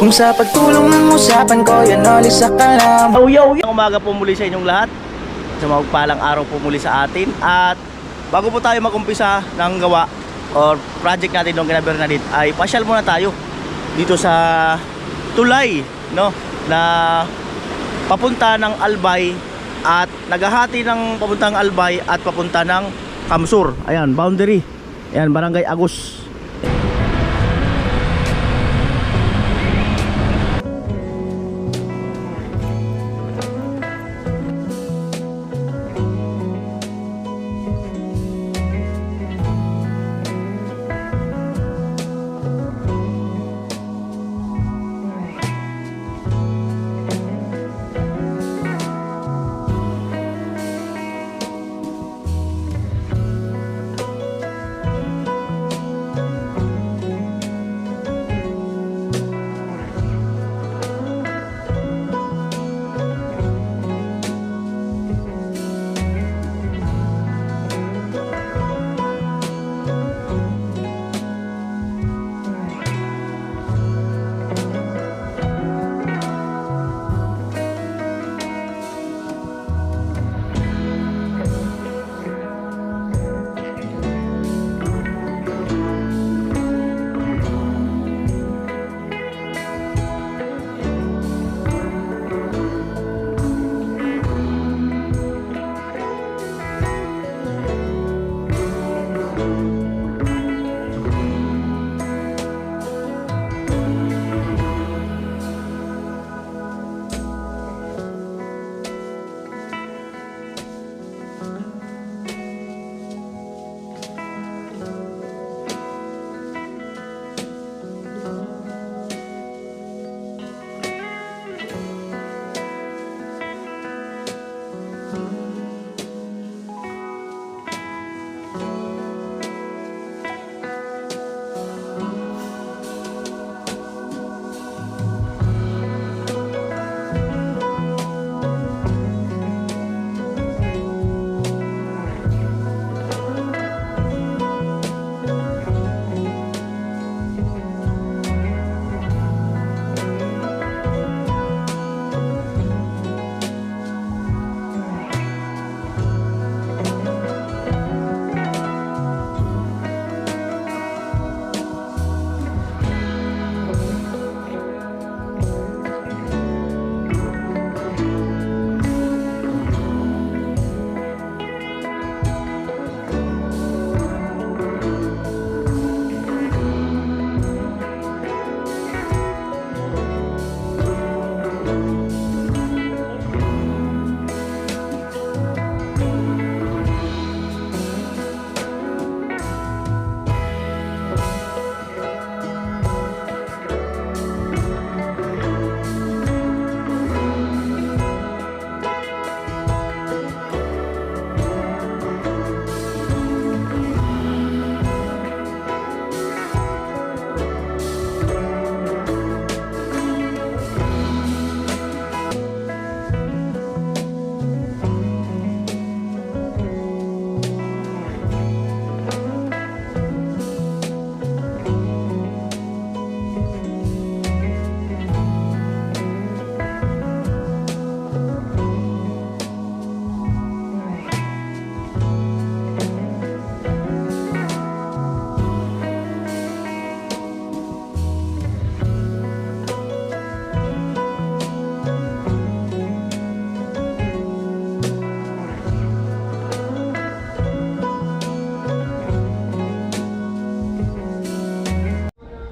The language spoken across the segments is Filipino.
Kung sa pagtulong ng usapan ko, yan alis sa kalam. Yo! Umaga po muli sa inyong lahat. Sa magpalang araw po muli sa atin. At bago po tayo mag-umpisa ng gawa or project natin ng Kinabernalit, ay pasyal muna tayo dito sa tulay, no, na papunta ng Albay at naghahati ng papuntang Albay at papunta ng Kamsur. Ayan, boundary. Ayan, Barangay Agus.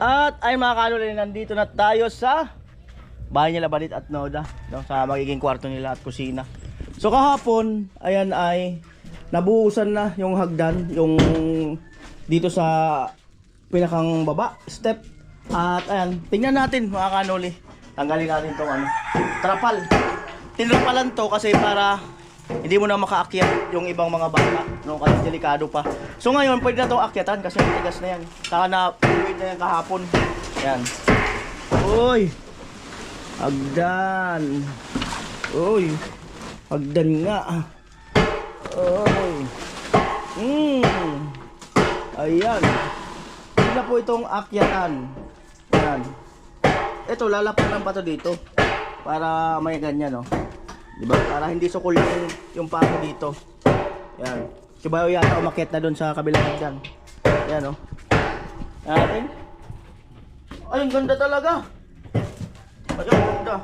At ay mga kalulay, nandito na tayo sa bahay nila Balit at Noda, no, sa magiging kwarto nila at kusina. So kahapon, ayan ay nabuhusan na yung hagdan, yung dito sa pinakang baba, step. At ayan, tingnan natin mga kanuli. Tanggalin natin tong ano, trapal. Tinrapalan to kasi para hindi mo na makaakyat yung ibang mga bata, no, kasi delikado pa. So ngayon, pwede na itong akyatan kasi matigas na yan. Saka na, pwede na yan kahapon. Yan. Uy! Hagdan. Uy! Hagdan nga. Uy! Ayan. Hindi na po itong akyatan. Yan. ito, lalapanan pa to dito. Para may ganyan, no? Diba? Para hindi sukol yung pako dito. Yan. Si Bayo yata umakyat na doon sa kabilang hagdan. Yan, no? Natin. Ay, ang ganda talaga. Ay, ang ganda.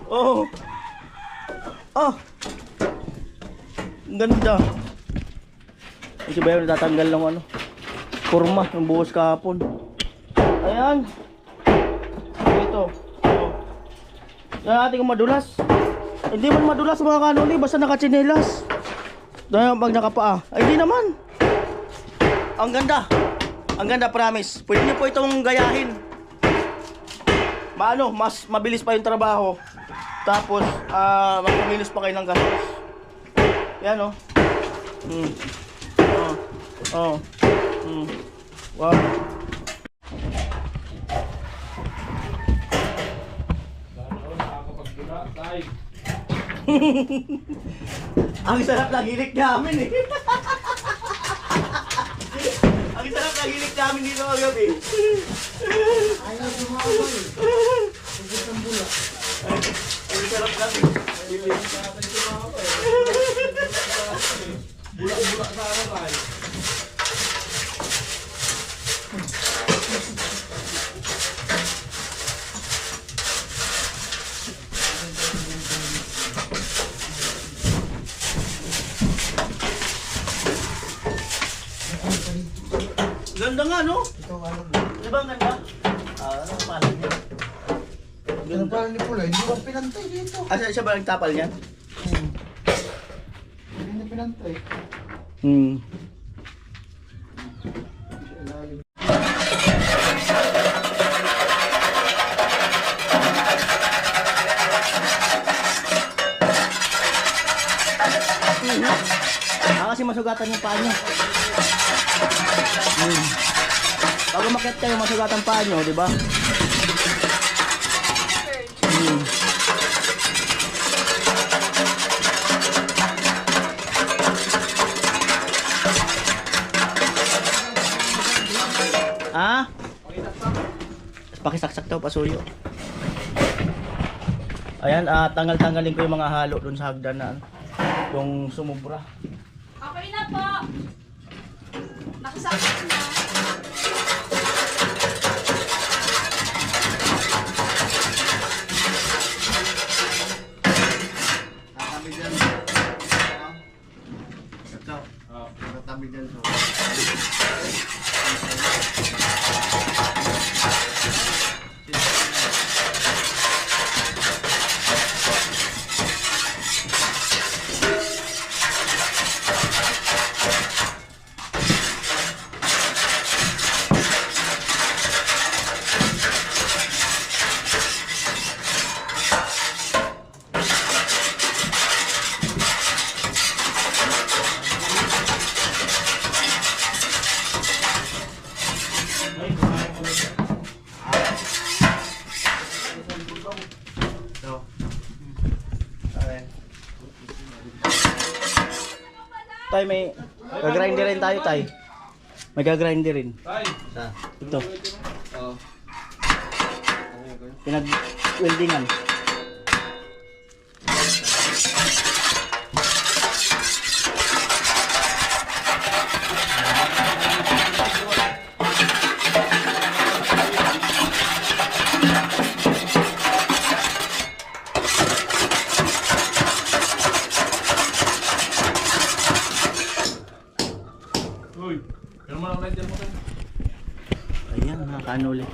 Oh. Oh. Ang ganda. Ay, si Bayo natatanggal ng ano. Kurma, yung buhos kahapon. Ayan. Ito. Oh. Yan natin kung madulas. Hindi man madulas mga kanuli, basta nakatsinelas. Dahil pag nakapaa. Ay, di naman. Ang ganda. Ang ganda, promise. Pwede niyo po itong gayahin. Maano, mas mabilis pa yung trabaho. Tapos, mas mamilos pa kayo ng gastos. Yan, oh. Oh. Wow. Ang sarap ng hilik namin eh. Ang sarap ng hilik namin dito kagabi. Ayaw sumawal. Huwag ang bula. Ang sarap natin. Bula-bula sa aral. Ganda nga, no? Ito ano. Di ba ang ganda? Ano pala niya? Ano pala ni Pula? Hindi ba pinantay dito? Siya ba ang tapal niya? Hindi pinantay. Kasi masugatan yung paa niyo. Pag umakyat kayo, masugatan paa niyo, di ba? Ah? Pakisaksak daw, pasuyo. Ayan, tanggal-tanggalin ko yung mga halo dun sa hagdan na yung sumubra. Okay na po. Nakasakit na. Tatabi dyan. Ikaw. Tatabi dyan. Tay, may gagrinder rin tayo, tay. May gagrinder rin. Sa. Ito, Oo. pinag-weldingan. Ayan, nakakaano ulit.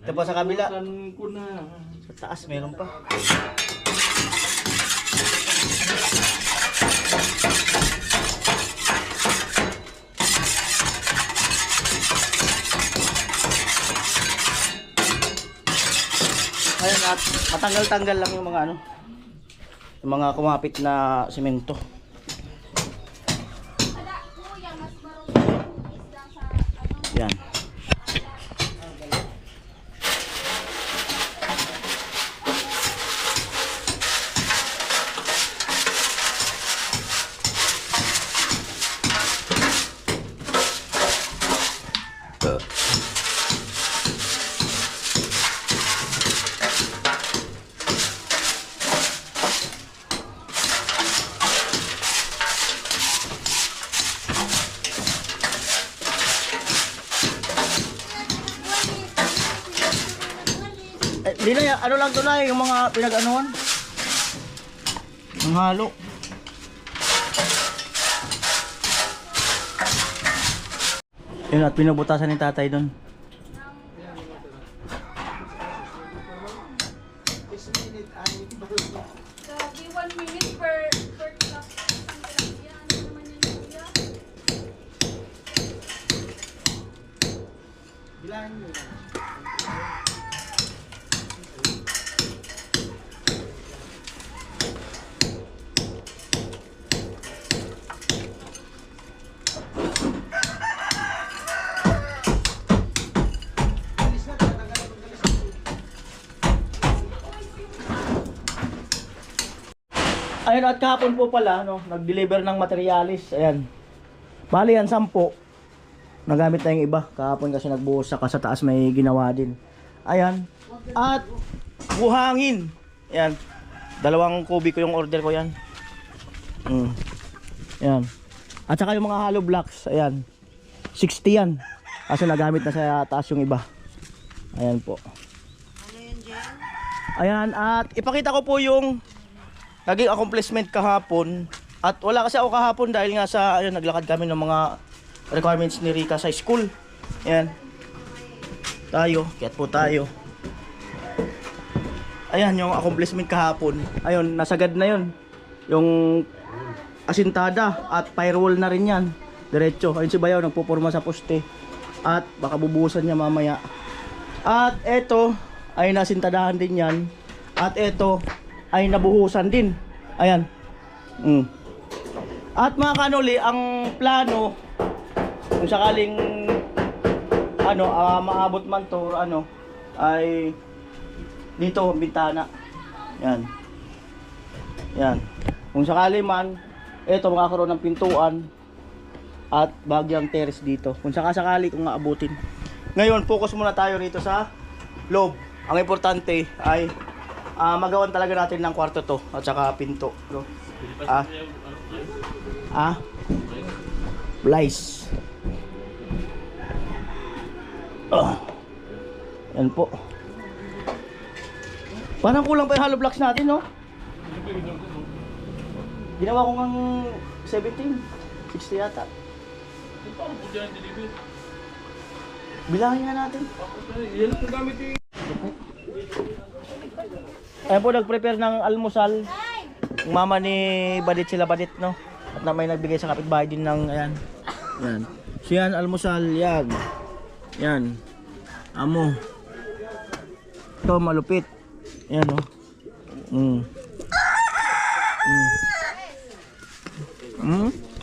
Ito pa sa kabila. Sa taas meron pa. At matanggal-tanggal lang yung mga ano, yung mga kumapit na simento. Yan. Di na, ano lang to na yung mga pinag-anuan. Ang halo. Yun at pinubutasan ni tatay doon. Grabe, 1 minute per cup. Yan, ano naman yun, kuya? Ayun at kahapon po pala, no, nag-deliver ng materialis. Ayan. Bali yan, 10. Nagamit na yung iba. Kahapon kasi nagbuhos saka sa taas may ginawa din. Ayan. At buhangin. Ayan. 2 kubiko yung order ko yan. Ayan. At saka yung mga hollow blocks. Ayan. 60 yan. Kasi nagamit na sa taas yung iba. Ayan po. Ayan. At ipakita ko po yung naging accomplishment kahapon. At wala kasi ako kahapon dahil nga sa ayun, naglakad kami ng mga requirements ni Rika sa school. Ayan. Tayo, kiat po tayo. Ayan yung accomplishment kahapon. Ayun, nasagad na yun. Yung asintada at firewall na rin yan. Diretso. Ayun si Bayaw nagpupurma sa poste. At baka bubuhusan niya mamaya. At eto ay nasintadahan din yan. At eto ay nabuhusan din. Ayan. At mga kanuli, ang plano kung sakaling ano, maabot man to ano, ay dito bintana. Yan. Yan. Kung sakali man ito makakaroon ng pintuan at bagyang terrace dito. Kung sakasakali kung aabutin. Ngayon, focus muna tayo rito sa loob. Ang importante ay magawan talaga natin ng kwarto to at saka pinto, no? Blice. Yan po. Parang kulang pa yung hollow blocks natin, no? Ginawa ko ng 17, 60 yata. Bilangin nga natin. Ayan po, nag-prepare ng almusal. Yung mama ni Badit, sila Badit, no? At na may nagbigay sa kapitbahay din ng, ayan. Yan. So yan, almusal, yan. Yan. Amo. Ito, malupit. Yan, no?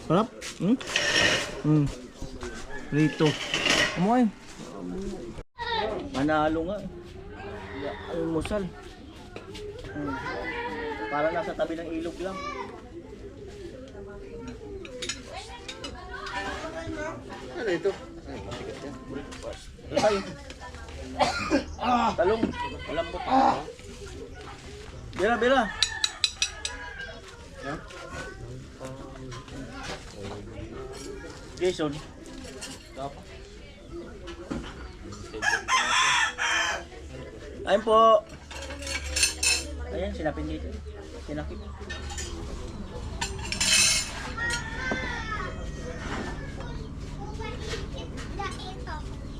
Sarap? Rito. Amoy. Manalo nga. Almusal. Para nasa tabi ng ilog lang. Ano ito? Tayo. Talong. Malambot. Bira, bira. Jason. Ayun po. Ayan, sinapin dito. Sinapin.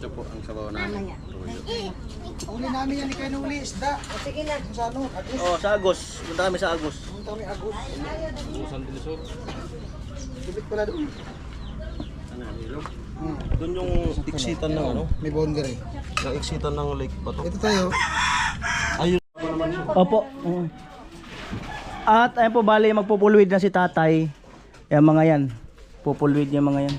Ito po ang sabaw namin. Uli namin yan ni Kain Uli, isda. Sige na. Sa ano? Agos. Oh, sa Agos. Punta kami sa Agos. Punta kami Agos. Agusan Dilisor. Dibit pala doon. Ano yan, ilog? Doon yung Iksitan ng ano? May boundary. Yung iksitan ng lake pa to. Ito tayo. Ayun naman Opo. At ayun po, bali magpupulwid na si tatay. Yung mga yan. Pupulwid yung mga yan.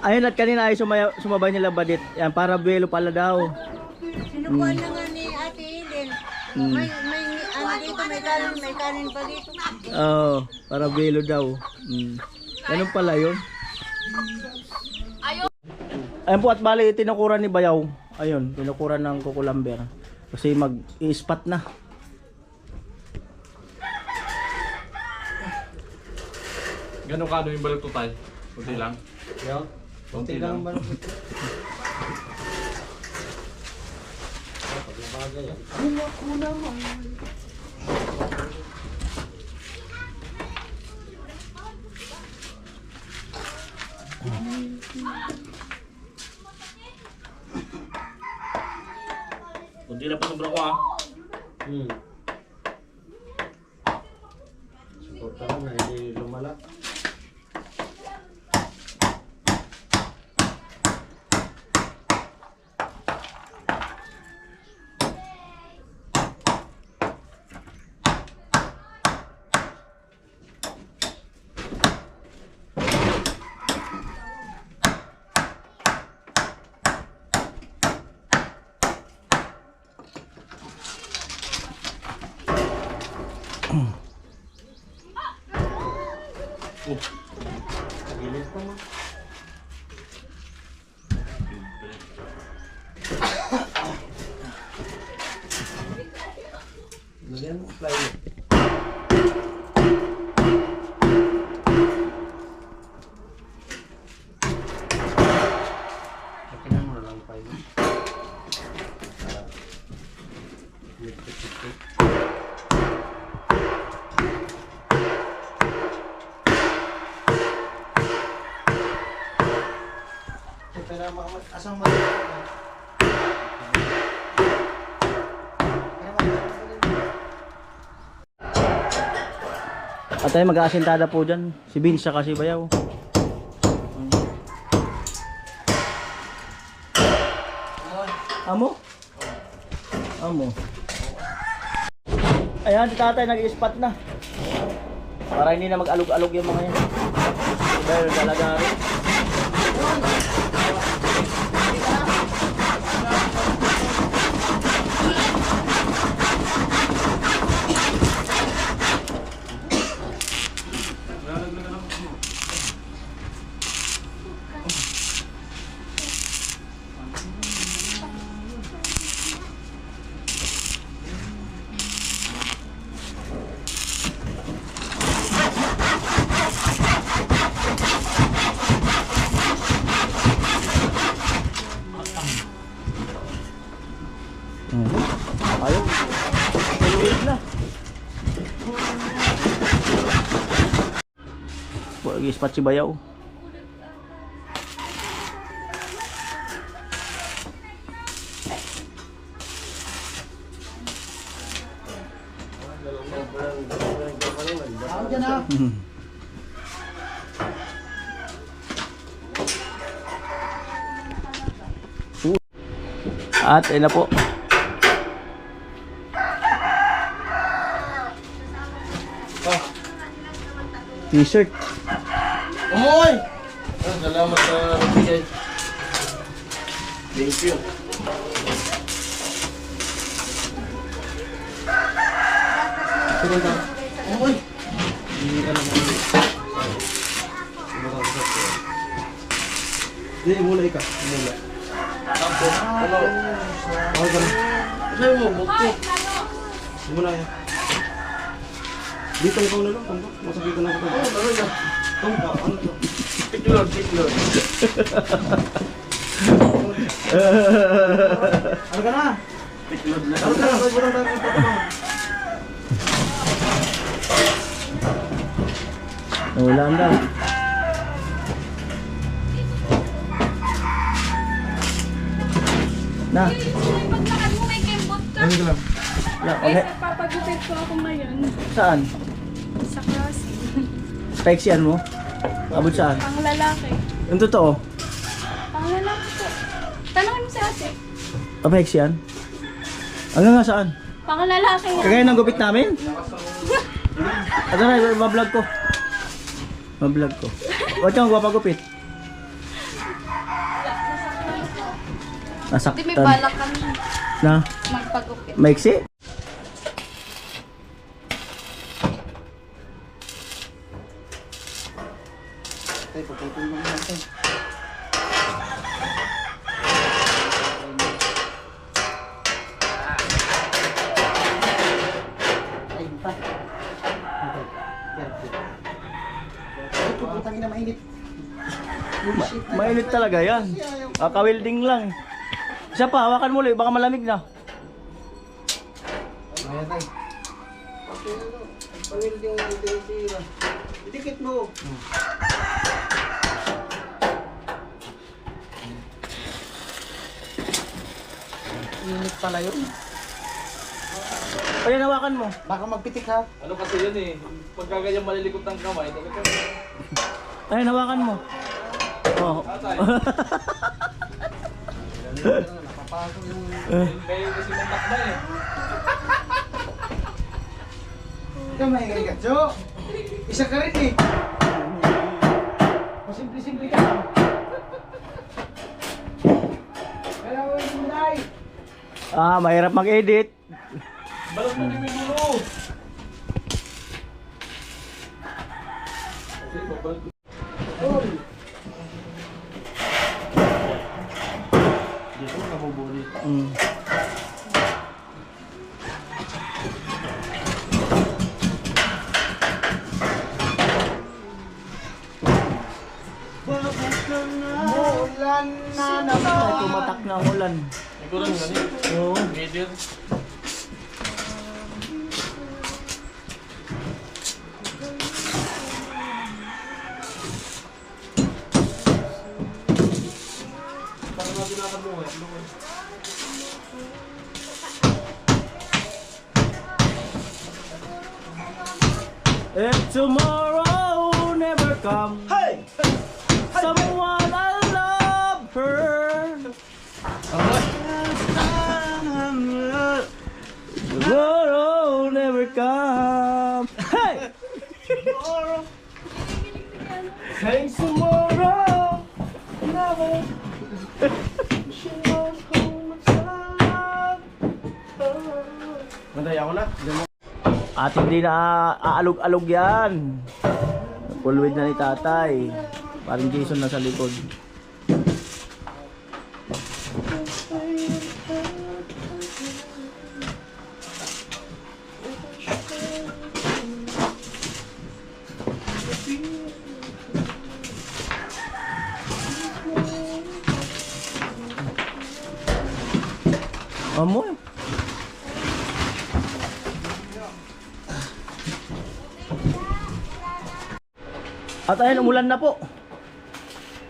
Ayun, at kanina ay sumabay nila badit. Yan, para buwelo pala daw. Sinukuha na nga ni Ate Eden. May ano dito, may kanin pa dito. Oo, para buwelo daw. Ganun pala yun. Ayun po, at bali tinukuran ni Bayaw. Ayun, tinukuran ng kukulamber. Kasi mag-i-spot na. Gano'n kano yung balot total? Kunti lang? Yo. Kunti lang. Kunti lang pa sobrang ko ah. Suporta lang na hindi lumala. Gilid pa mo. Lagyan mo plywood. Lagyan mo na lang plywood. Asang mo. At tayo mag-aasintada po dyan. Si Vince saka si Bayaw. Amo? Amo. Ayan, si tatay nag-i-spot na. Para hindi na mag-alog-alog yung mga yan. Dahil dalaga rin. Ayun. Tuloy na. Pag-i-spot si Bayaw. Ako dyan ha. At ayun na po. T-shirt. Oy! Salamat sa bigay. Thank you. Oy. Hindi, mula ikaw. Mula. Tapos, ano? Okay ka na. Sa'yo mo, bukto. Mula yan. Dito ikaw na lang. Tungka. Masakitan na kita. Oo, ano yan? Tungka. Ano to? Tiklod, tiklod. Ano ka na? Tiklod na. Ano ka na? Pag walang tayo ito mo. Wala daw. Na. Paglakad mo may kembot ka. Ano ka lang? Na, Ay, okay. papagupit ko ako ngayon. Saan? Sa crossing. Pexian mo? Abot saan? Pang lalaki. Yung totoo. Pang lalaki po. Tanongin mo si ate. Papaiksi yan? Hanggang nga saan? Pang lalaki yan. Kagaya ng gupit namin? Ito na, mablog ko. Mablog ko. Huwag kang guwapagupit. Hindi may Nasaktan. balak kami Na? magpagupit. Maiksi? Tay, pagpupulong mo natin. Ay, pa. Ay, puputangin na mainit. Mainit talaga yan. Kakawilding lang. Isa pa, hawakan mo ulit. Baka malamig na. Ayan, tay. Pawilding mo ito yung tira. Idikit mo. Init pala yun. Ayan, hawakan mo. Baka magpitik ha. Ano kasi yun eh, pagka ganyan malilikot ng kamay, talaga Ayan, hawakan mo. Oh. Napapasok yung... kayo kasi mong takba eh. Ikaw maingay ka, Jo. Isa ka rin eh. Pasimple-simple ka lang. Kaya mo yung mulay. Ah, mahirap mag-edit. Balot mo din yung dulo. Mm. Ulan na Ay, naman. tumatak na ang ulan. Ikaw lang ganun. Oo. Medium. Parang natin nakabuhay. If tomorrow never comes, hey! Someone I love her. Tomorrow never comes. Hey! Hey, tomorrow never. She knows how much I love her. Manday ako na. At hindi na aalog-alog yan. Pulwid na ni tatay. Parang Jason na sa likod. Amoy. At ayun, umulan na po.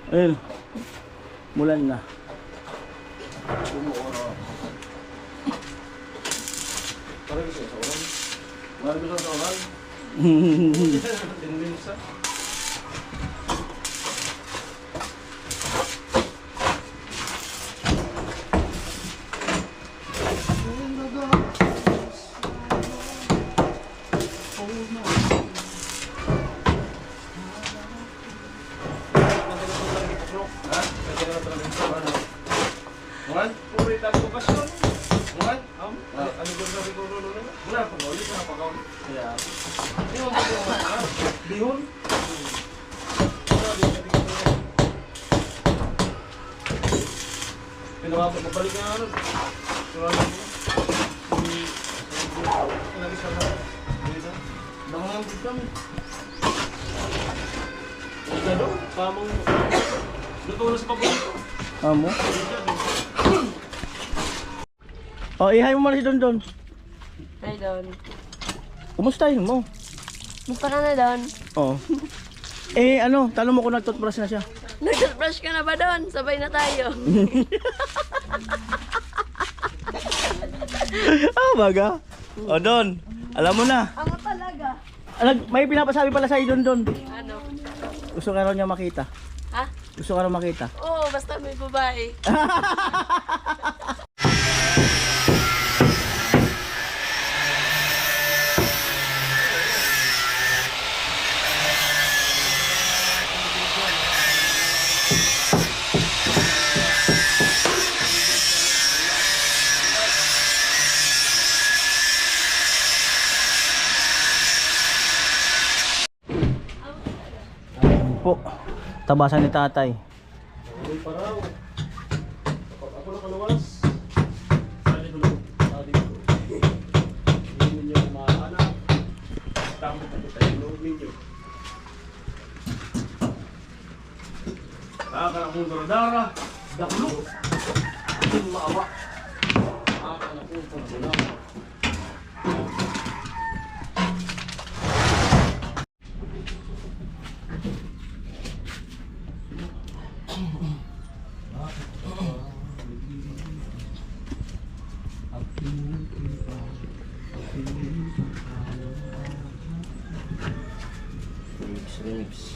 Ayun. Umulan na. Marami ko sa oral. Tinminsa. Mulan, puri tayo basyon. Mulan, ano ba sabi ko lolo? Wala pa ba? Ulit na pagaw. Kaya. Bihon ba yung mga? Bihon? Pinawapit mo balik na ano? Suralo mo. Lagi sa mga. Dito. Dangan din kami. Gado, pamong. Luto na sa paborito. Amo. Oh, ihay mo muna si Don Don. Hi, Don. Kumustahin mo? Musta ka na, Don? Oh. Eh ano, tanong mo kung nag-toothbrush na siya. Nag-brush ka na ba, Don? Sabay na tayo. Ah, baga. Oh, Don. Alam mo na. Ano talaga? May pinapasabi pala sa Don Don. Ano? Gusto ka raw niya makita. Ha? Gusto ka raw makita. Oo, basta may babae. po. Tabasan ni tatay. Uy, paraw. Ako na kaluwas. Sali ko lang. Sali ko. Hindi ninyo maanak. Tapos ako tayo loob ninyo. Kaka akong doradara. Daklo. Aking maawa. Kaka akong doradara. Remix.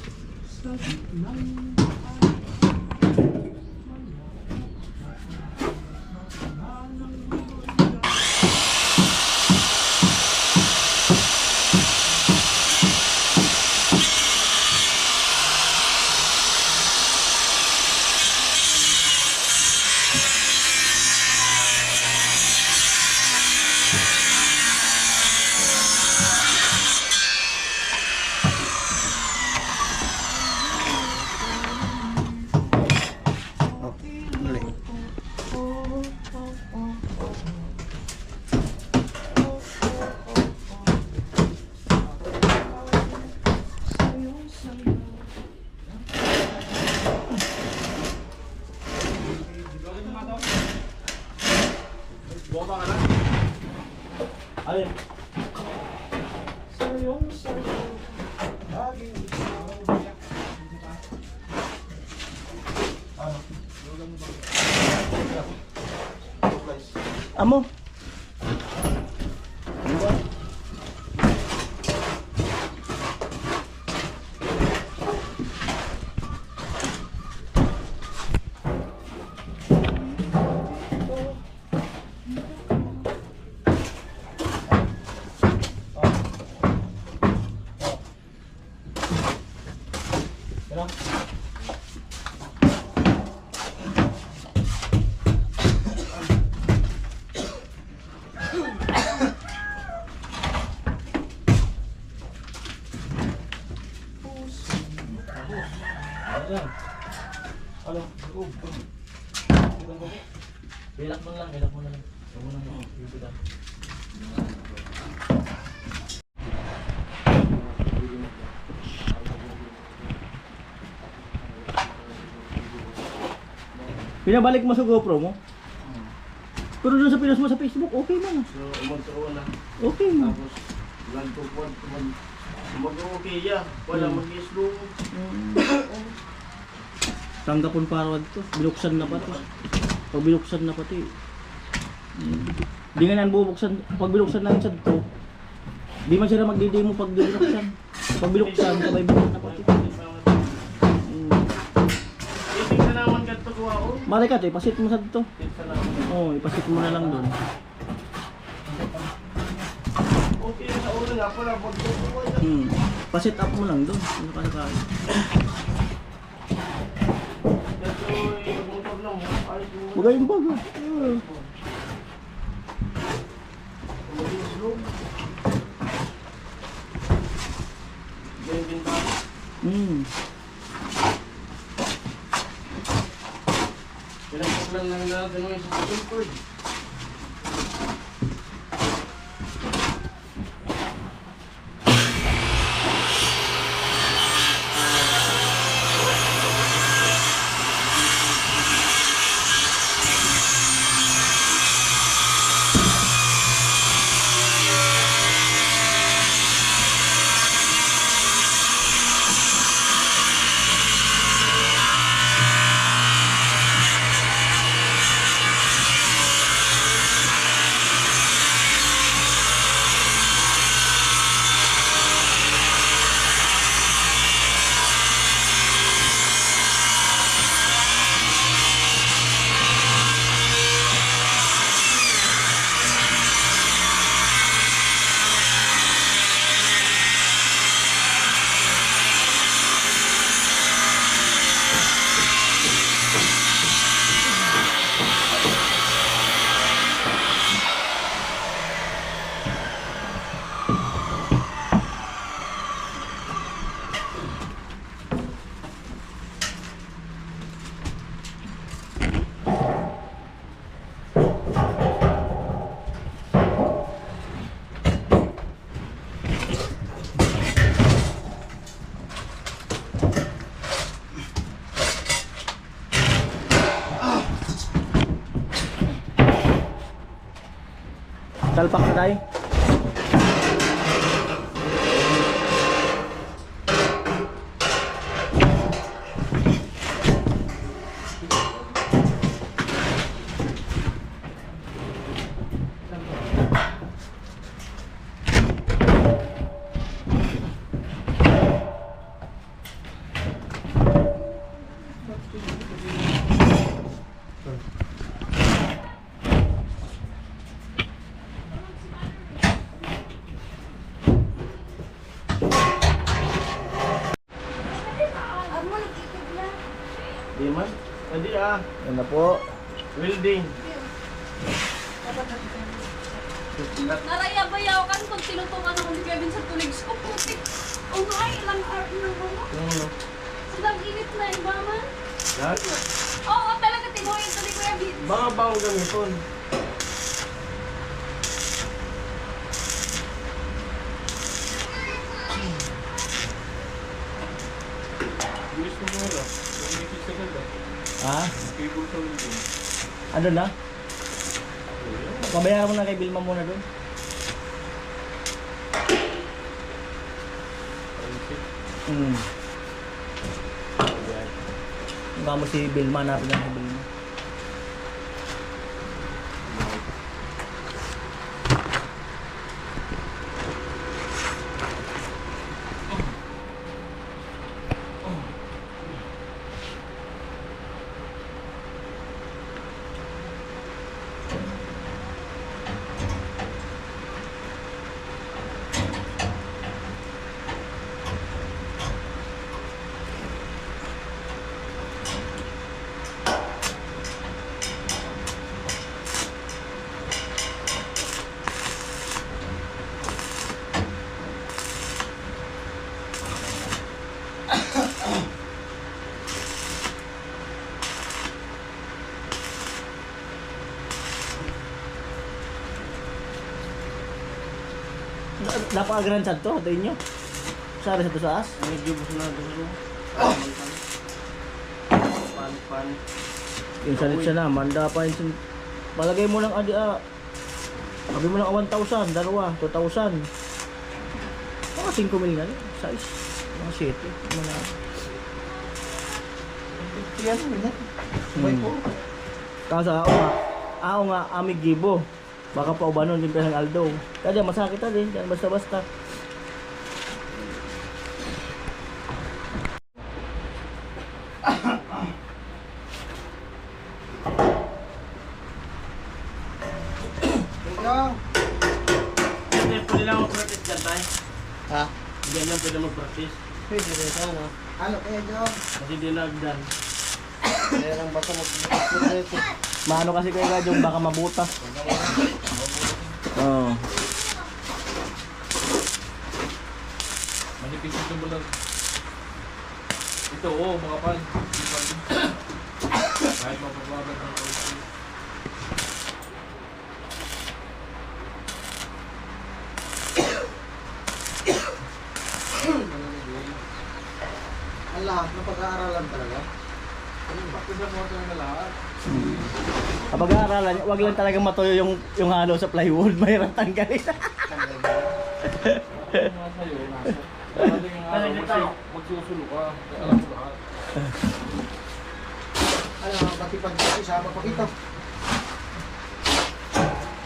Bumaba ka na? Alin? Amo. Ano? Bilak mo lang, bilak mo na lang. Huwag mo na lang. Bilak. Pinabalik mo sa GoPro mo? Pero doon sa pinost mo sa Facebook, okay man. So, umagkaroon na. Okay man. Tapos, nagtupuan. Mag-okay ya. Wala mag-slow. Tanggapon para to. Binuksan na pati. Pag binuksan na pati. Di nga nan bubuksan. Pag binuksan na sa to, di man sila magdidemo pag binuksan. Pag binuksan, sabay binuksan na pati. Iting ka naman ganito ko ako. Mali ka to, ipasit mo sa to. Iting ka naman. Oo, ipasit mo na lang doon. Okay sa ulo nga pala. Pag-tupuan. Pasit up mo lang doon. Ano ka nakakain? Bagay yung bago. Pinagpag lang lang na gano'n sa Stanford. Talpak na tayo. Di man? Hindi Yan na po. Welding. Narayabayaw kan pag tinutukan ako ni Kevin sa tuligs ko. Putik. Ano ay ilang hour na mo? Silang init na iba man. Lahat? Oo, talaga tinuhin ko ni Kuya Bit. Baka bawang gamiton. Gusto mo wala. Kung may sa ganda. Ha? Cable sa window. Ano na? Pabayaran mo na kay Vilma muna doon. Hmm. Mukha mo si Vilma, hanapin lang si Vilma. Napaka-grand sad to, tayo nyo. Sari sa tusaas. Medyo gusto na gusto. Pan. Yung salit siya na, manda pa yun. Malagay mo lang adi sabi mo lang 1,000, dalawa, 2,000. Mga 5 mil na rin, size. Mga 7, mga... Yan, yan. Sabay po. Kaso ako nga, amig gibo. Baka pa ubanon din ng Aldo. Kaya masakit na din, basta-basta. Ikaw. Hindi, pwede lang mag-practice dyan tayo. Ha? Diyan lang pwede mag-practice. Pwede rin sana. Ano kaya John? Kasi di nagdan. Mayroong bata mag-practice. Maano kasi kayo ka dyan, baka mabutas. Oo. Manipis ito mo lang. Ito, mga pan. Kahit mapapagod ng kaunti. Ang lahat na pag-aaralan talaga. Practice lang mo ito na lahat. Kapag aaralan, wag lang talagang matuyo yung halo sa plywood, mahirap tanggalin. Mga sa'yo, nasa. Kaya yung araw, magsusulo ka. Kaya alam mo lahat. Ano, pati pag-practice ha, mapakita.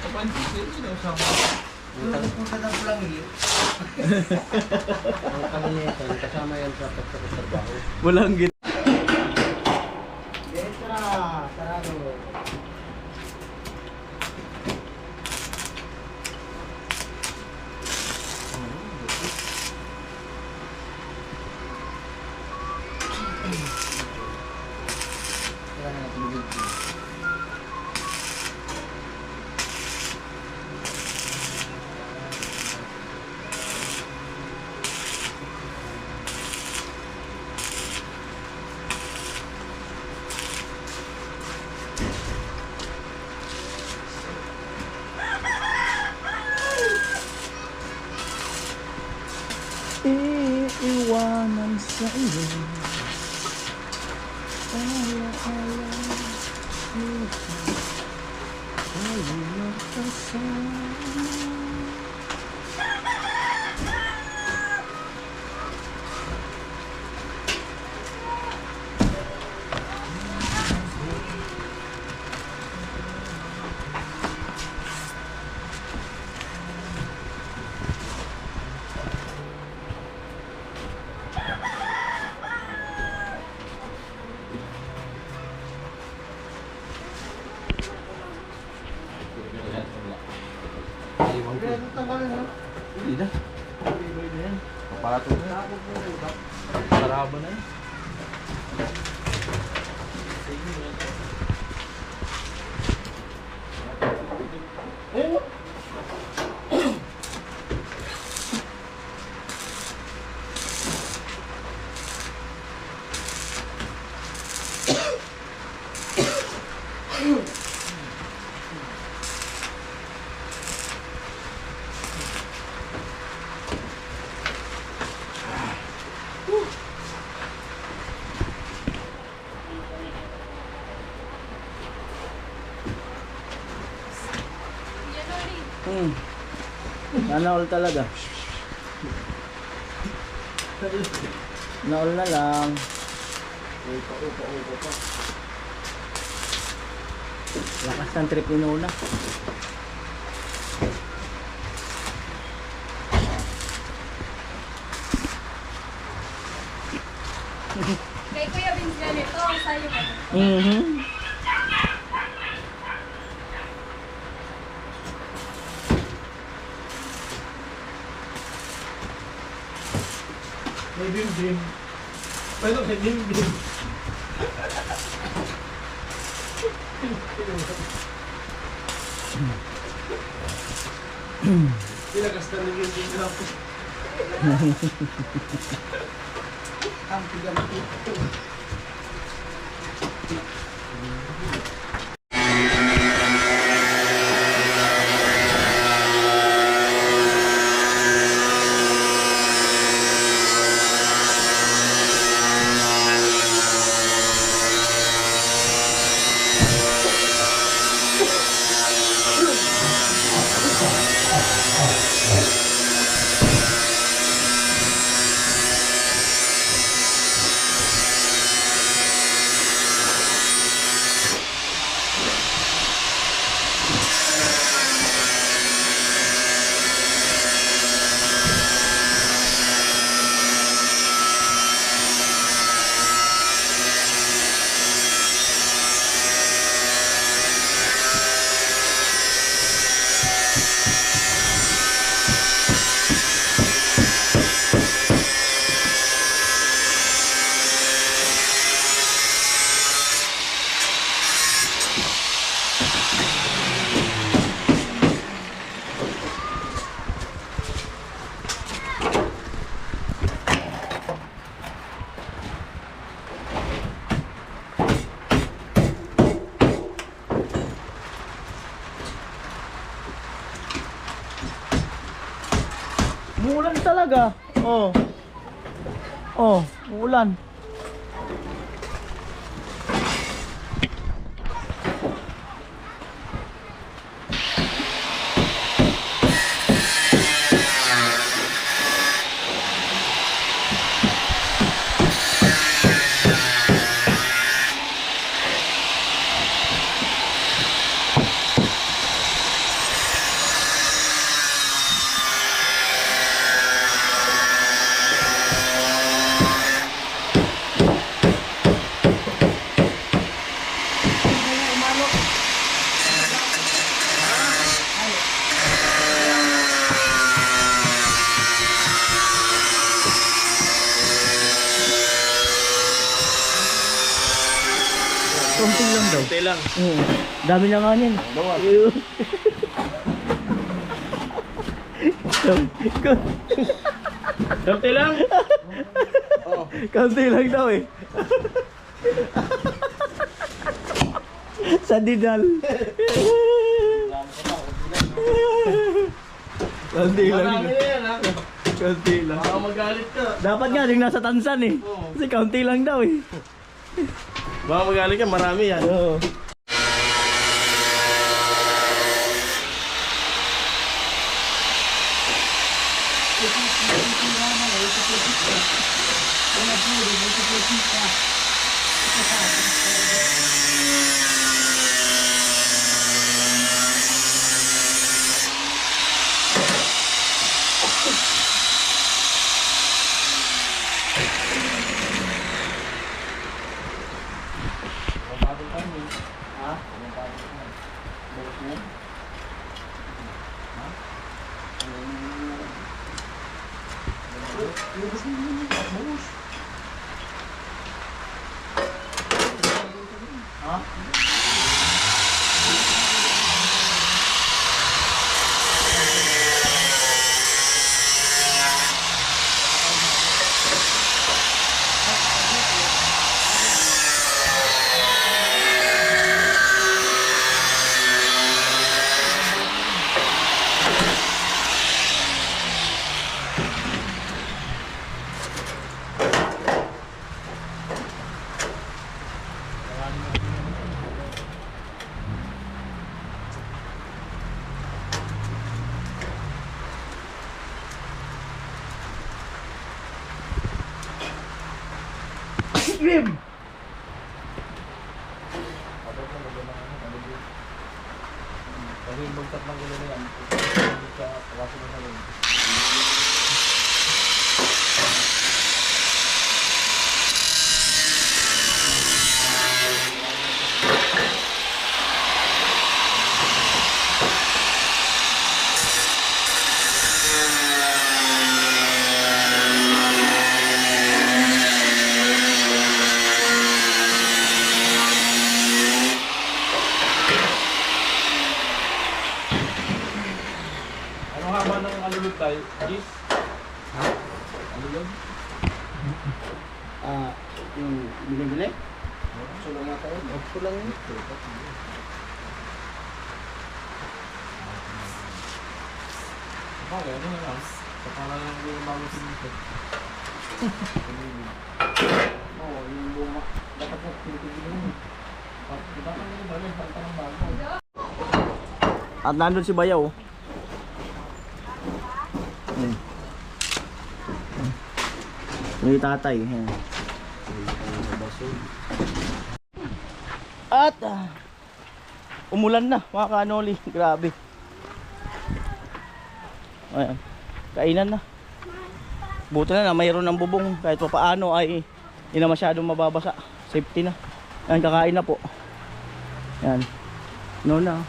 Kapag hindi na usama. Wala punta ng pulang iyo. Ang kaminetan, kasama yan sa pagtrabaho. Walang git. Extra, sarado. Iiwanan sa iyo. Hindi na. Papatong na. Saraba na yun. Sana all talaga. Na-all na lang. Lakas ng trip ni Nuna. Kay Kuya Vince ganito, sa'yo ba? May dim-dim. Pero may dim-dim. Pinagasta na yung dim lang. Ang tigang ito. Umuulan talaga. Oh. Oh, umuulan. Konti lang daw. Konti lang. Dami na nga niyan. Konti lang. Konti lang daw eh. Sa dinal. Konti lang. Marami na yan ha. Konti lang. Baka magalit ka. Dapat nga yung nasa Tansan eh. Kasi konti lang daw eh. Baka magalit ka, marami yan. Oo. Grim! Ano haba ng alulog tayo? Gis? Ha? Alulog? Yung binibili? Sulang nga tayo. Sulang yun. Bagay, ano na lang? Sa pangalan ng yung mga sinito. Oo, yung luma. Dapat na pinipigil mo. Diba kang yung bagay? Pagka ng bago. At nandun si Bayaw. Yung tatay. At umulan na mga kanoli. Grabe. Ayan. Kainan na. Buti na mayroon ng bubong. Kahit pa paano ay hindi na masyadong mababasa. Safety na. Ayan, kakain na po. Ayan. Nona.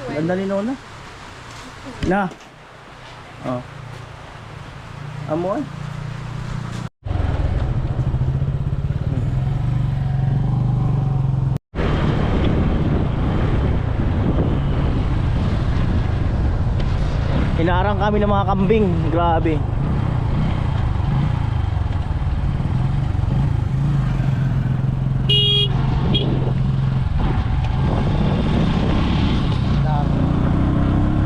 Ganda ni Nona. Na. Oh. Amo ay. Hinarang kami ng mga kambing. Grabe.